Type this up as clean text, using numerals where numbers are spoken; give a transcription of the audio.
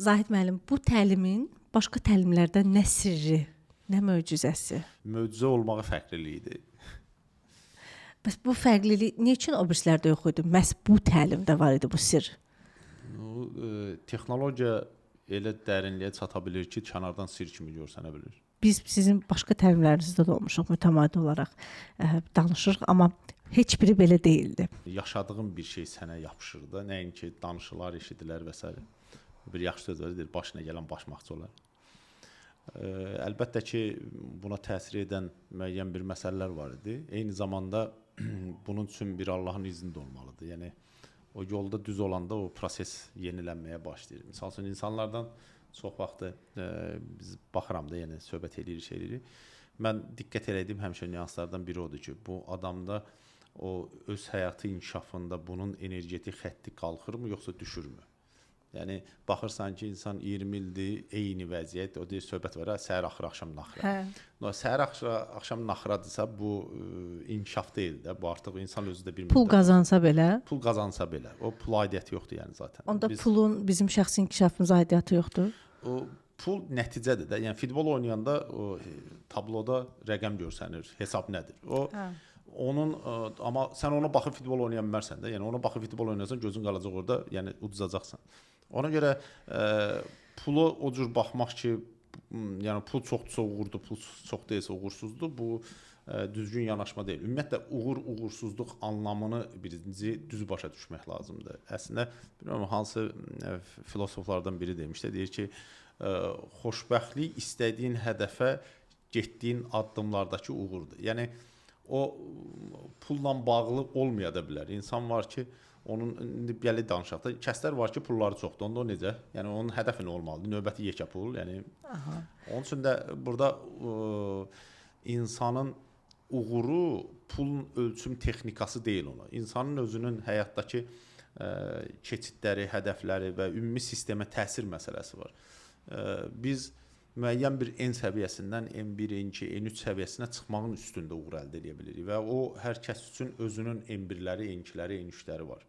Zahid müəllim, bu təlimin başqa təlimlərdən nə sirri, nə möcüzəsi? Möcüzə olmağı fərqliliyidir. Bəs bu fərqlilik nə üçün o birislərdə yox idi? Məhz bu təlimdə var idi bu sirr. Texnologiya elə dərinliyə çata bilir ki, kənardan sirr kimi görsənə bilir. Biz sizin başqa təlimlərinizdə də olmuşuq, mütəmadi olaraq danışırıq, amma heç biri belə deyildi. Yaşadığın bir şey sənə yapışır da, nəinki danışılar, eşidilər və s. Bir yaxşı söz var, deyir, başına gələn başmaqçı olar. Əlbəttə ki, buna təsir edən müəyyən bir məsələlər var idi. Eyni zamanda bunun üçün bir Allahın izni də olmalıdır. Yəni o yolda düz olanda o proses yenilənməyə başlayır. Məsəl üçün insanlardan çox vaxt biz baxıram da, yəni söhbət eləyirik, şey eləyirik. Mən diqqət elədiyim həmişə nüanslardan biri odur ki, bu adamda o öz həyatı inkişafında bunun energetik xətti qalxırmı, yoxsa düşürmü? Yəni baxırsan ki, insan 20 ildir eyni vəziyyət, o deyir söhbət var, səhər axır, axşam naxıra. Səhər axşam naxıradırsa bu inkişaf deyil də, bu artıq insan özü də bir pul qazansa belə. Pul qazansa belə, o pul aidiyyəti yoxdur yəni zaten. Onda pulun bizim şəxsi inkişafımıza aidiyyatı yoxdur. O pul nəticədir də. Yəni futbol oynayanda o tabloda rəqəm görsənir, hesab nədir? O onun amma sən ona baxıb futbol oynaya bilmərsən də. Yəni ona baxıb futbol oynasan gözün qalacaq orada, yəni uduzacaqsan. Ona görə pulu o cür baxmaq ki, yəni pul çoxdursa uğurdur, pul çox deyilsə uğursuzdur, bu düzgün yanaşma deyil. Ümumiyyətlə uğursuzluq anlamını birinci düz başa düşmək lazımdır. Əslində bilmirəm hansı filosoflardan biri demişdi, deyir ki, xoşbəxtlik istədiyin hədəfə getdiyin addımlardakı uğurdur. Yəni o pulla bağlı olmaya da bilər. İnsan var ki, onun indi belə danışaq da, kəslər var ki, pulları çoxdur. Onda o necə? Yəni onun hədəfi nə olmalıdır? Növbəti yekə pul. Yəni onun üçün də burada insanın uğuru pulun ölçüm texnikası deyil ona. İnsanın özünün həyatdakı keçidləri, hədəfləri və ümumi sistemə təsir məsələsi var. Biz müəyyən bir N səviyyəsindən N1, N2, N3 səviyyəsinə çıxmağın üstündə uğur əldə edə bilirik və o hər kəs üçün özünün N1-ləri, N2-ləri, N3-ləri var.